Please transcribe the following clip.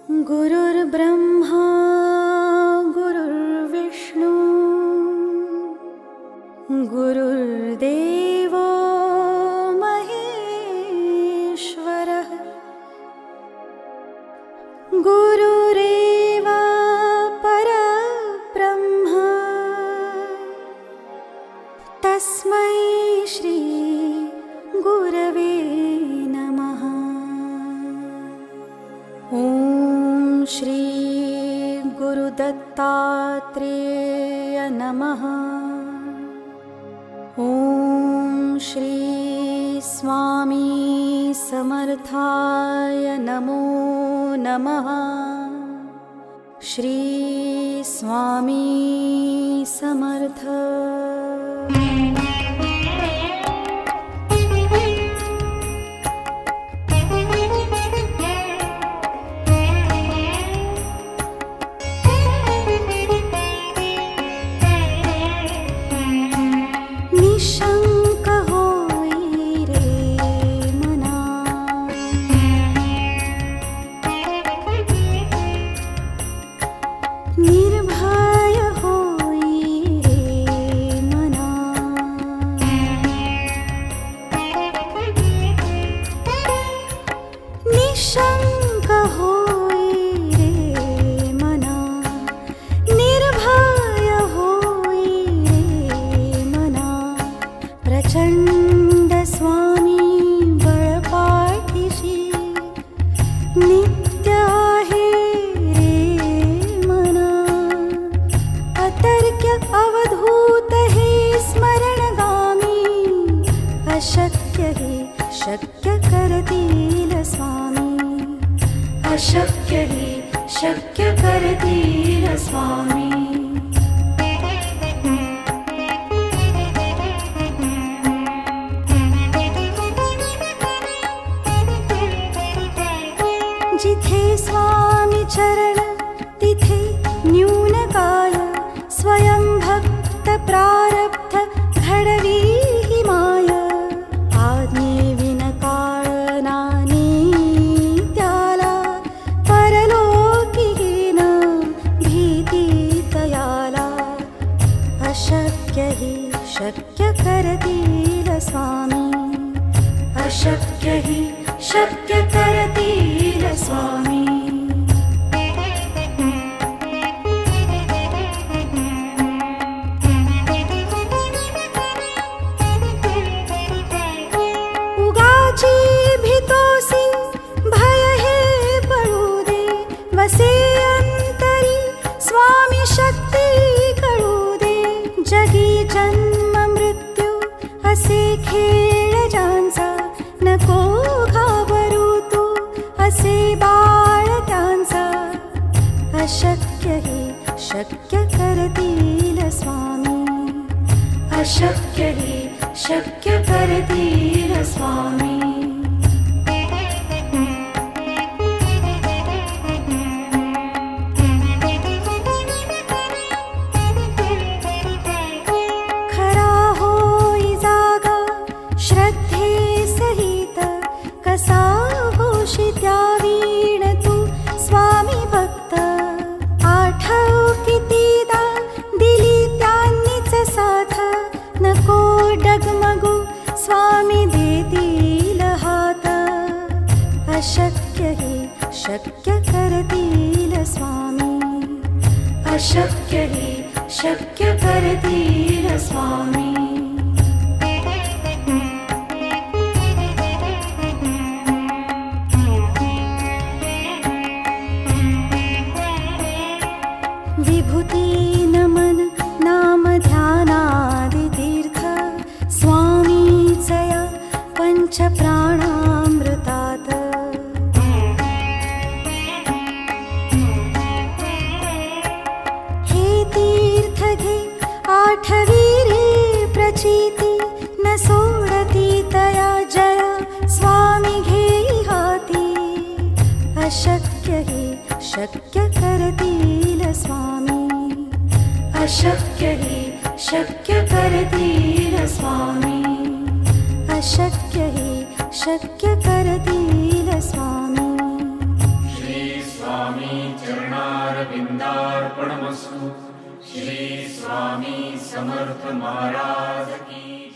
गुरुर्ब्रह्मा गुरुर्विष्णु गुरुर्देवो महेश्वरः गुरुरेव परब्रह्म तस्मै श्री गुरवे नमः। ॐ श्री गुरुदत्तात्रेय नमः। ॐ श्री स्वामी समर्थाय नमो नमः। श्री स्वामी समर्थ। निशंक होई रे मना, निर्भय होई रे मना, निशंक होई रे मना, निर्भय होई रे मना। प्रचंड स्वामी बळपाठीशी नित्य आहे रे मना। अतर्क्य अवधूत हे स्मरणगामी, अशक्य हे शक्य करतील स्वामी, अशक्य हे शक्य करतील स्वामी। जिथे स्वामी चरण तिथे न्यून काल, स्वयं भक्त प्रारब्ध घडवी ही माय। आज्ञे विन काळ नानी त्याला, परलोकी न भीती तयाला। अशक्य हि शक्य करतील स्वामी, अशक्य हि शक्य करतील स्वामी। उगाची भीतोसी भय हे पडू दे, वसे अंतरी स्वामी शक्ती कळू दे। जगी जन्म मृत्यू असे खेळ ज्यांचा, नको घाबरू तू असे बाळ त्यांचा। अशक्य हि शक्य करतील स्वामी, अशक्य हि शक्य करतील स्वामी। खरा होई जागा श्रद्धे सहित, कसा होशी त्या वीण तू स्वामी भक्त। आठव कितीदा दिली त्यांनीच साथ, नको डगमगू स्वामी देतील हात। अशक्य हि शक्य करतील स्वामी, अशक्य हि शक्य करतील स्वामी। विभूती नमन नाम ध्यानादि तीर्थ, स्वामीचया पंच प्राणामृतात। हे तीर्थ घे आठवी रे प्रचिती, न सोडती तया जया स्वामी घेई हाती। अशक्य हि शक्य करतील स्वामी, अशक्य हि शक्य करतील स्वामी। अशक्य हि शक्य करतील स्वामी। श्री स्वामी स्वामी चरणारविंदार्पणमस्तु। श्री स्वामी समर्थ महाराज की